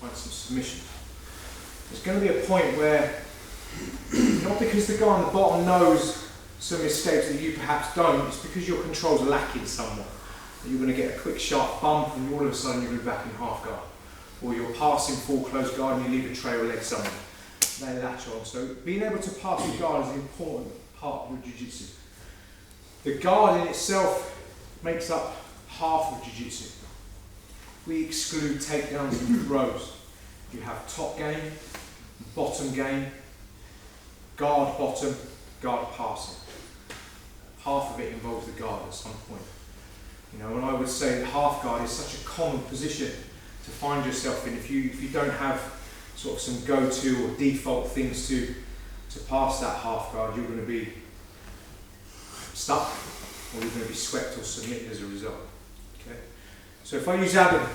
find some submission. There's going to be a point where, not because the guy on the bottom knows some escapes that you perhaps don't, it's because your control's lacking somewhat. You're going to get a quick sharp bump and all of a sudden you're going to be back in half guard. Or you're passing full close guard and you leave a trail leg somewhere. They latch on. So being able to pass your guard is an important part of your jiu-jitsu. The guard in itself makes up half of jiu-jitsu. We exclude takedowns and throws. You have top game, bottom game, guard bottom, guard passing. Half of it involves the guard at some point. You know, and I would say that half guard is such a common position to find yourself in. If you don't have sort of some go-to or default things to pass that half guard, you're going to be stuck, or you're going to be swept or submitted as a result. Okay. So if I use Adam,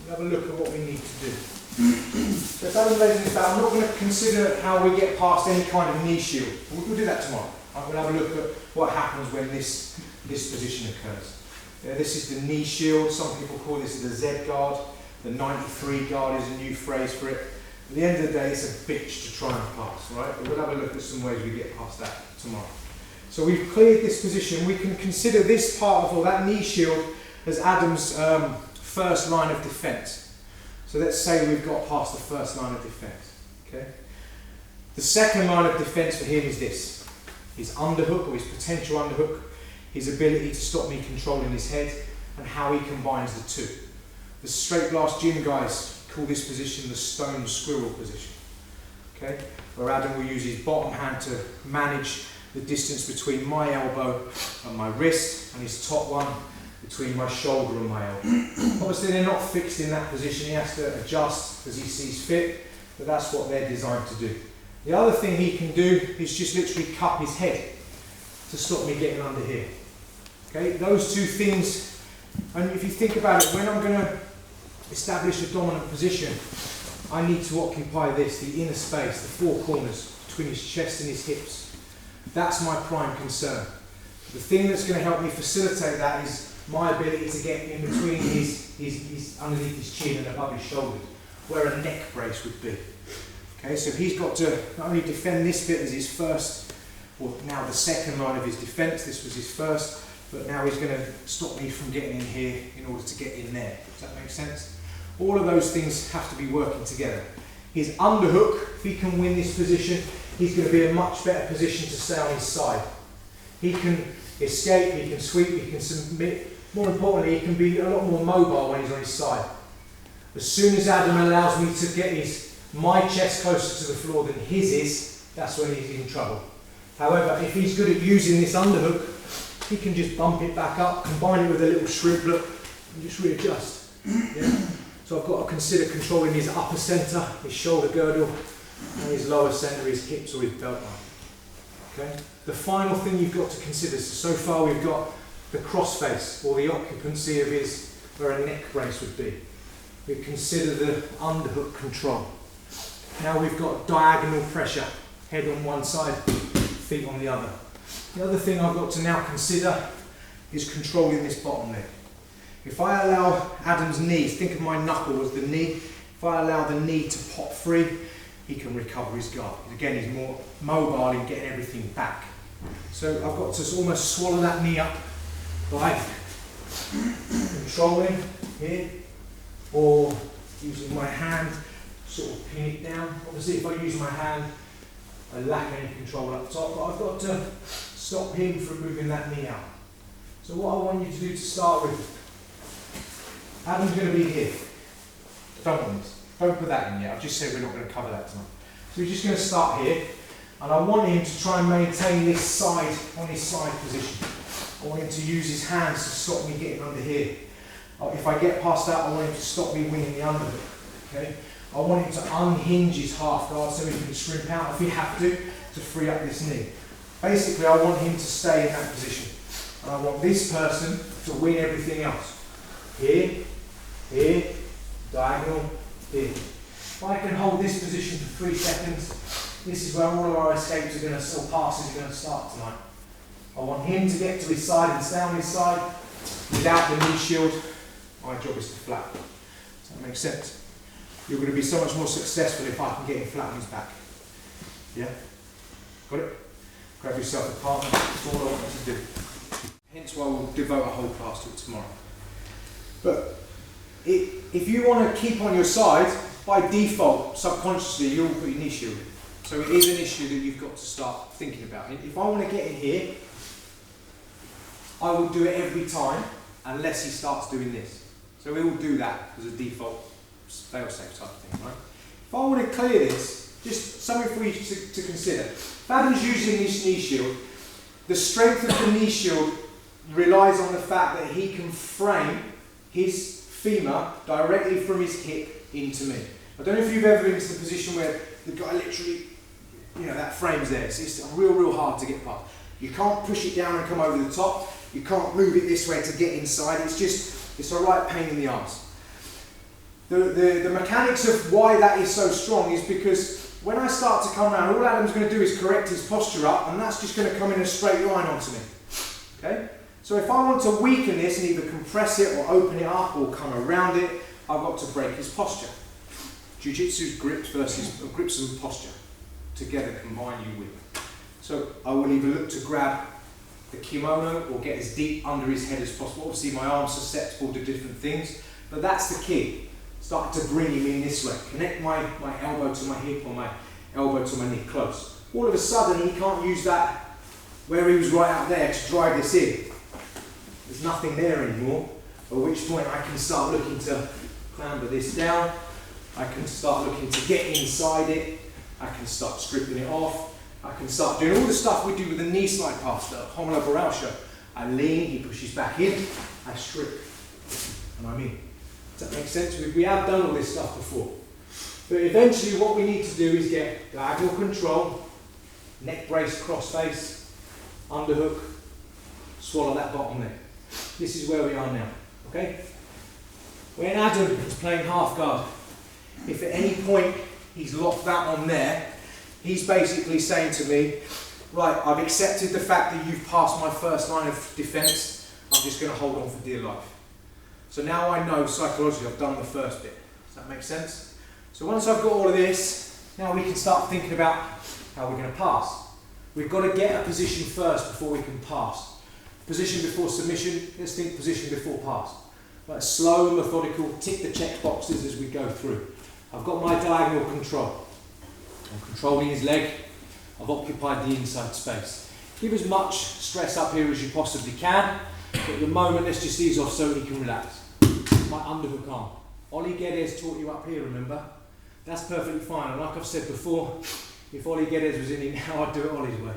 we'll have a look at what we need to do. So if Adam lays this down, I'm not going to consider how we get past any kind of knee shield. We'll do that tomorrow. I'm going to have a look at what happens when this position occurs. This is the knee shield. Some people call this the Z guard. The 93 guard is a new phrase for it. At the end of the day, it's a bitch to try and pass, right? But we'll have a look at some ways we get past that tomorrow. So we've cleared this position. We can consider this part of, or that knee shield, as Adam's first line of defence. So let's say we've got past the first line of defence. Okay. The second line of defence for him is this: his underhook, or his potential underhook, his ability to stop me controlling his head, and how he combines the two. The straight blast gym guys call this position the stone squirrel position. Okay, where Adam will use his bottom hand to manage the distance between my elbow and my wrist, and his top one between my shoulder and my elbow. Obviously they're not fixed in that position, he has to adjust as he sees fit, but that's what they're designed to do. The other thing he can do is just literally cup his head to stop me getting under here. Okay, those two things, and if you think about it, when I'm going to establish a dominant position, I need to occupy this, the inner space, the four corners between his chest and his hips. That's my prime concern. The thing that's going to help me facilitate that is my ability to get in between his underneath his chin and above his shoulders, where a neck brace would be. Okay, so he's got to not only defend this bit as his first, or now the second line of his defence, this was his first, but now he's going to stop me from getting in here in order to get in there. Does that make sense? All of those things have to be working together. His underhook, if he can win this position, he's going to be in a much better position to stay on his side. He can escape, he can sweep, he can submit. More importantly, he can be a lot more mobile when he's on his side. As soon as Adam allows me to get my chest closer to the floor than his is, that's when he's in trouble. However, if he's good at using this underhook, he can just bump it back up, combine it with a little shrimp look, and just readjust. Yeah? So I've got to consider controlling his upper centre, his shoulder girdle, and his lower centre, his hips or his belt line. Okay? The final thing you've got to consider, so far we've got the crossface, or the occupancy of his, where a neck brace would be. We consider the underhook control. Now we've got diagonal pressure, head on one side, feet on the other. The other thing I've got to now consider is controlling this bottom leg. If I allow Adam's knees, think of my knuckle as the knee, if I allow the knee to pop free, he can recover his guard. Again, he's more mobile in getting everything back. So I've got to almost swallow that knee up by controlling here, or using my hand, sort of pin it down. Obviously if I use my hand, I lack any control up top, but I've got to stop him from moving that knee out. So what I want you to do to start with, Adam's going to be here. Don't want this. Don't put that in yet. I've just said we're not going to cover that tonight. So we're just going to start here, and I want him to try and maintain this side, on his side position. I want him to use his hands to stop me getting under here. If I get past that, I want him to stop me winning the underhook. Okay? I want him to unhinge his half guard so he can shrimp out if he have to free up this knee. Basically, I want him to stay in that position. And I want this person to win everything else. Here, here, diagonal, here. If I can hold this position for 3 seconds, this is where all of our escapes are going to, or passes are going to start tonight. I want him to get to his side and stay on his side without the knee shield. My job is to flap. Does that make sense? you're going to be so much more successful if I can get him flat on his back. Yeah? Got it? Grab yourself a partner, that's all I want you to do. Hence why we'll devote a whole class to it tomorrow. But if you want to keep on your side, by default, subconsciously, you'll put your knee shield in. So it is an issue that you've got to start thinking about. If I want to get in here, I will do it every time unless he starts doing this. So we will do that as a default fail-safe type of thing, right? If I want to clear this, just something for you to consider. If Adam's using this knee shield, the strength of the knee shield relies on the fact that he can frame his femur directly from his hip into me. I don't know if you've ever been into the position where the guy literally, you know, that frame's there. It's real hard to get past. You can't push it down and come over the top. You can't move it this way to get inside. It's a right pain in the arse. The mechanics of why that is so strong is because when I start to come around, all Adam's going to do is correct his posture up, and that's just going to come in a straight line onto me. Okay? So if I want to weaken this and either compress it or open it up or come around it, I've got to break his posture. Jiu-Jitsu's grips versus grips and posture together combine you win. So I will either look to grab the kimono or get as deep under his head as possible. Obviously my arm's susceptible to different things, but that's the key. Start to bring him in this way. Connect my elbow to my hip or my elbow to my knee close. All of a sudden he can't use that where he was right out there to drive this in. There's nothing there anymore, at which point I can start looking to clamber this down. I can start looking to get inside it. I can start stripping it off. I can start doing all the stuff we do with the knee slide pass, the Homolo Barrel show. I lean, he pushes back in, I strip, and I'm in. Does that make sense? We have done all this stuff before. But eventually what we need to do is get diagonal control, neck brace, cross face, underhook, swallow that bottom leg. This is where we are now, okay? When Adam is playing half guard, if at any point he's locked that on there, he's basically saying to me, right, I've accepted the fact that you've passed my first line of defence, I'm just going to hold on for dear life. So now I know psychologically I've done the first bit. Does that make sense? So once I've got all of this, now we can start thinking about how we're going to pass. We've got to get a position first before we can pass. Position before submission, let's think position before pass. Right, slow and methodical, tick the check boxes as we go through. I've got my diagonal control. I'm controlling his leg. I've occupied the inside space. Give as much stress up here as you possibly can. But at the moment, let's just ease off so he can relax. My underhook arm. Oli Guedes taught you up here, remember? That's perfectly fine. And like I've said before, if Oli Guedes was in here now, I'd do it Oli's way.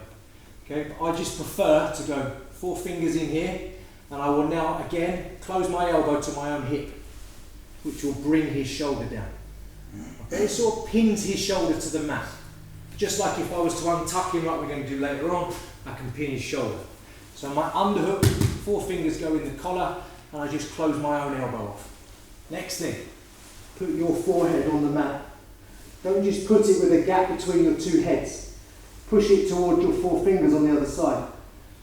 Okay? But I just prefer to go 4 fingers in here, and I will now again close my elbow to my own hip, which will bring his shoulder down. Okay? It sort of pins his shoulder to the mat. Just like if I was to untuck him like we're going to do later on, I can pin his shoulder. So my underhook, 4 fingers go in the collar, and I just close my own elbow off. Next thing, put your forehead on the mat. Don't just put it with a gap between your 2 heads. Push it towards your 4 fingers on the other side.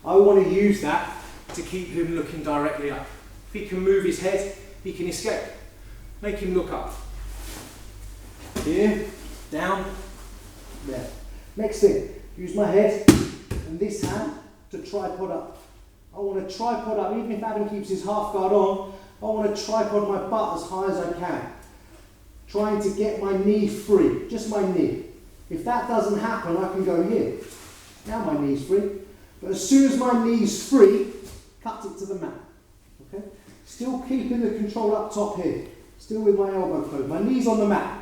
I want to use that to keep him looking directly up. If he can move his head, he can escape. Make him look up. Here, down, there. Next thing, use my head and this hand to tripod up. I want to tripod up, even if Adam keeps his half guard on, I want to tripod my butt as high as I can. Trying to get my knee free, just my knee. If that doesn't happen, I can go here. Now my knee's free. But as soon as my knee's free, cut it to the mat. Okay? Still keeping the control up top here. Still with my elbow closed. My knee's on the mat.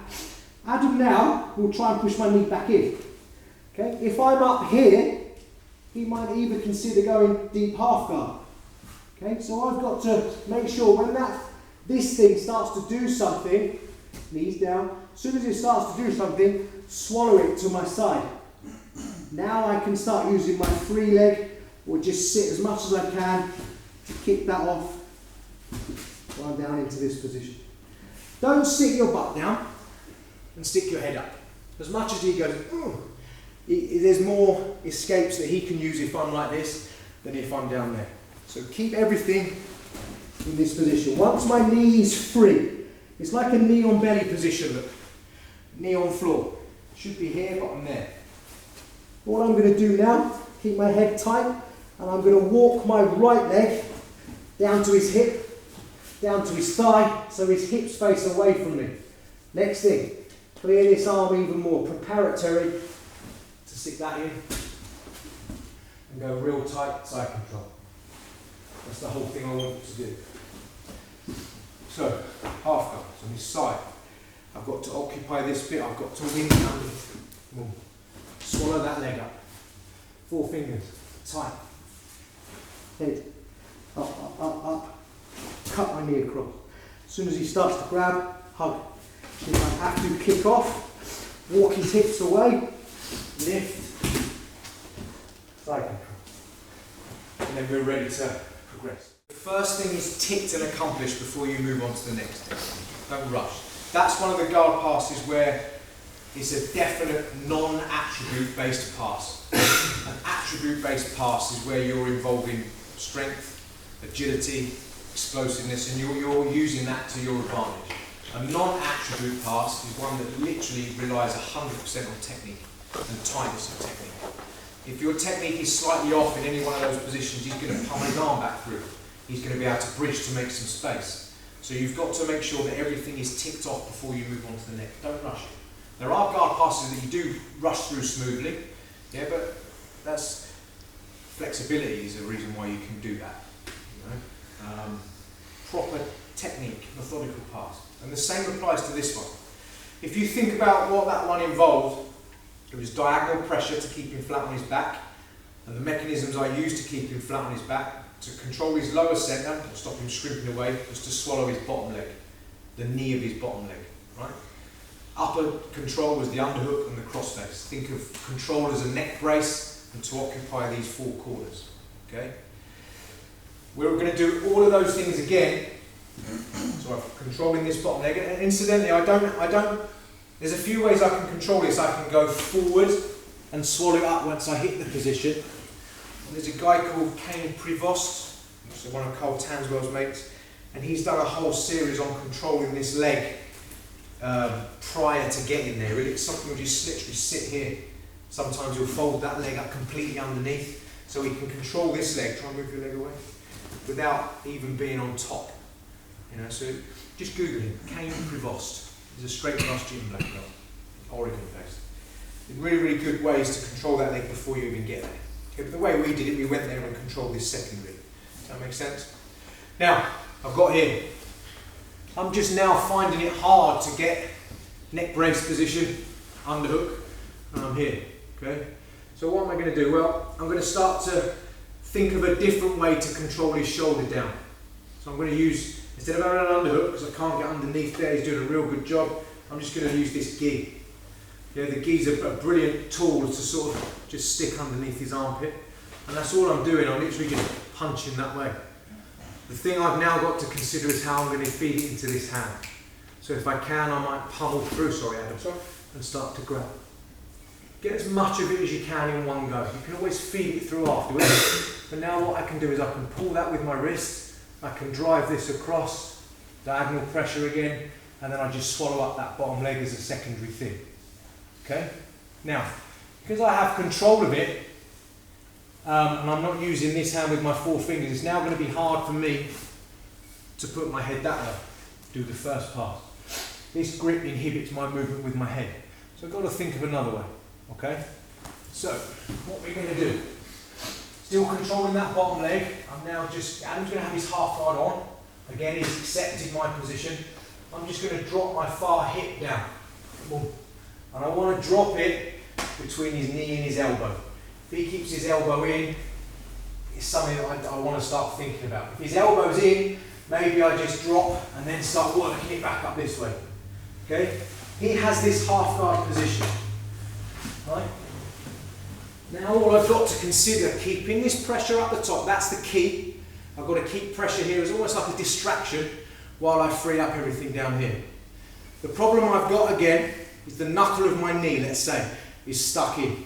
Adam now will try and push my knee back in. Okay? If I'm up here, he might even consider going deep half guard. Okay? So I've got to make sure when this thing starts to do something, knees down, as soon as it starts to do something, swallow it to my side. Now I can start using my free leg or just sit as much as I can to kick that off while I'm down into this position. Don't sit your butt down and stick your head up. As much as he goes, there's more escapes that he can use if I'm like this than if I'm down there. So keep everything in this position. Once my knee is free, it's like a knee on belly position. Look. knee on floor. Should be here, but I'm there. What I'm going to do now, keep my head tight, and I'm going to walk my right leg down to his hip, down to his thigh, so his hips face away from me. Next thing, clear this arm even more, preparatory to stick that in and go real tight side control. That's the whole thing I want you to do. So, half guards on this side. I've got to occupy this bit, I've got to wing underneath. Swallow that leg up. 4 fingers, tight. Head, up, up, up. Cut my knee across. As soon as he starts to grab, hug. If I have to kick off, walk his hips away, lift, side control. And then we're ready to progress. The first thing is ticked and accomplished before you move on to the next thing. Don't rush. That's one of the guard passes where it's a definite non-attribute based pass. An attribute based pass is where you're involving strength, agility, explosiveness, and you're using that to your advantage. A non-attribute pass is one that literally relies 100% on technique and tightness of technique. If your technique is slightly off in any one of those positions, he's going to pummel his arm back through. He's going to be able to bridge to make some space. So you've got to make sure that everything is ticked off before you move on to the next. Don't rush it. There are guard passes that you do rush through smoothly, yeah, but that's flexibility is a reason why you can do that. You know? Proper technique, methodical pass. And the same applies to this one. If you think about what that one involved, it was diagonal pressure to keep him flat on his back, and the mechanisms I used to keep him flat on his back, to control his lower centre, or stop him shrimping away, was to swallow his bottom leg, the knee of his bottom leg, right? Upper control was the underhook and the crossface. Think of control as a neck brace and to occupy these 4 corners, okay? We're going to do all of those things again. So I'm controlling this bottom leg, and incidentally, I don't, there's a few ways I can control this. I can go forward and swallow it up once I hit the position. And there's a guy called Kane Prevost, who's one of Cole Tanswell's mates, and he's done a whole series on controlling this leg prior to getting there. Really, it's something where you just literally sit here. Sometimes you'll fold that leg up completely underneath, so you can control this leg. Try and move your leg away without even being on top. You know, so just Google him. Kane Prevost. He's a straight class gym black belt, Oregon based. Really, really good ways to control that leg before you even get there. Okay, but the way we did it, we went there and controlled this secondary. Does that make sense? Now, I've got here. I'm just now finding it hard to get neck brace position, underhook, and I'm here. Okay. So what am I going to do? Well, I'm going to start to think of a different way to control his shoulder down. So I'm going to use, instead of having an underhook, because I can't get underneath there, he's doing a real good job, I'm just going to use this gi. Yeah, the gi's a brilliant tool to sort of just stick underneath his armpit. And that's all I'm doing, I'm literally just punching that way. The thing I've now got to consider is how I'm going to feed it into this hand. So if I can, I might pummel through, and start to grab. Get as much of it as you can in one go. You can always feed it through afterwards. But now what I can do is I can pull that with my wrist, I can drive this across, diagonal pressure again, and then I just swallow up that bottom leg as a secondary thing. Okay? Now, because I have control of it, and I'm not using this hand with my 4 fingers, it's now going to be hard for me to put my head that way, do the first pass. This grip inhibits my movement with my head. So I've got to think of another way. Okay? So, what we're going to do, still controlling that bottom leg, Adam's going to have his half guard on. Again, he's accepted my position. I'm just going to drop my far hip down. Boom. And I want to drop it between his knee and his elbow. If he keeps his elbow in, it's something that I want to start thinking about. If his elbow's in, maybe I just drop and then start working it back up this way. Okay? He has this half guard position. Right? Now all I've got to consider, keeping this pressure up the top, that's the key. I've got to keep pressure here as almost like a distraction while I free up everything down here. The problem I've got again is the knuckle of my knee, let's say, is stuck in.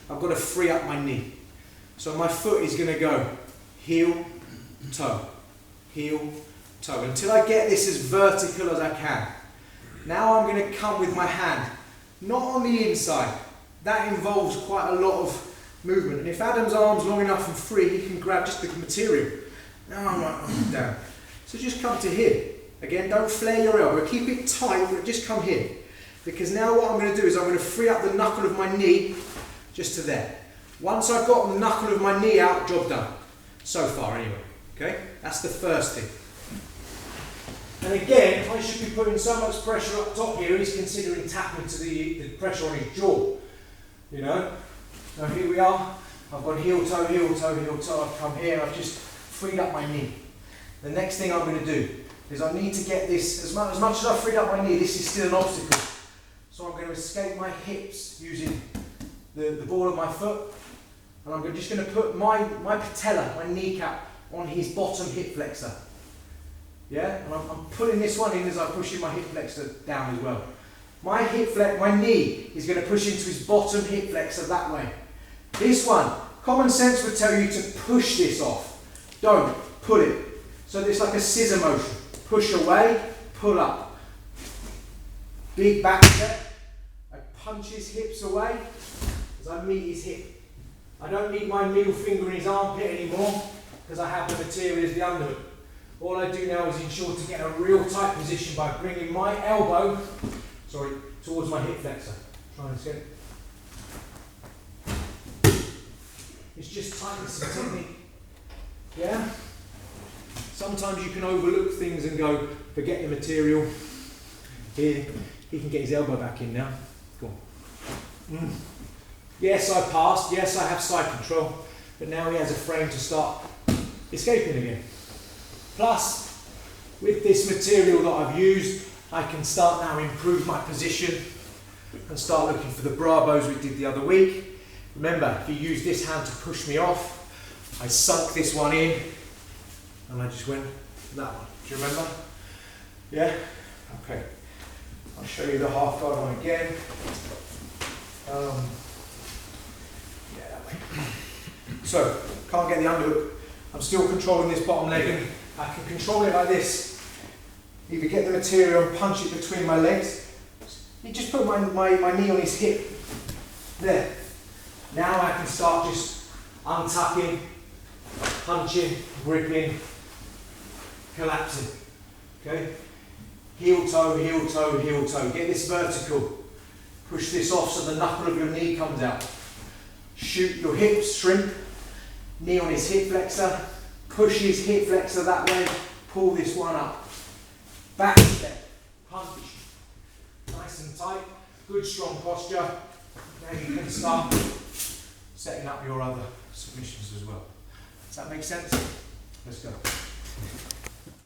I've got to free up my knee. So my foot is going to go heel, toe, until I get this as vertical as I can. Now I'm going to come with my hand, not on the inside. That involves quite a lot of movement. And if Adam's arm's long enough and free, he can grab just the material. Now I'm like, down. So just come to here. Again, don't flare your elbow. Keep it tight, but just come here. Because now what I'm going to do is I'm going to free up the knuckle of my knee just to there. Once I've got the knuckle of my knee out, job done. So far anyway. Okay? That's the first thing. And again, I should be putting so much pressure up top here, he's considering tapping to the pressure on his jaw. You know? So here we are. I've gone heel toe, heel toe, heel toe. I've come here, I've just freed up my knee. The next thing I'm going to do is I need to get this, as much as I've freed up my knee, this is still an obstacle. So I'm going to escape my hips using the ball of my foot. And I'm just going to put my patella, my kneecap, on his bottom hip flexor. Yeah? And I'm pulling this one in as I'm pushing my hip flexor down as well. My knee is going to push into his bottom hip flexor that way. This one, common sense would tell you to push this off. Don't, pull it. So it's like a scissor motion. Push away, pull up. Big back step. I punch his hips away as I meet his hip. I don't need my middle finger in his armpit anymore because I have the material as the underhook. All I do now is ensure to get a real tight position by bringing my elbow, towards my hip flexor. Try and get. It's just tightness and technique. Yeah? Sometimes you can overlook things and go, forget the material. Here, he can get his elbow back in now. Go on. Yes, I passed. Yes, I have side control. But now he has a frame to start escaping again. Plus, with this material that I've used, I can start now improve my position and start looking for the Bravos we did the other week. Remember, if you use this hand to push me off, I sunk this one in and I just went that one. Do you remember? Yeah? Okay. I'll show you the half guard one again. Yeah, that way. So, can't get the underhook. I'm still controlling this bottom leg and I can control it like this. Either get the material and punch it between my legs. You just put my knee on his hip. There. Now I can start just untucking, punching, gripping, collapsing. Okay? Heel toe, heel toe, heel toe. Get this vertical. Push this off so the knuckle of your knee comes out. Shoot your hips, shrimp. Knee on his hip flexor. Push his hip flexor that way. Pull this one up. Back step. Punch. Nice and tight. Good strong posture. Now you can start setting up your other submissions as well. Does that make sense? Let's go.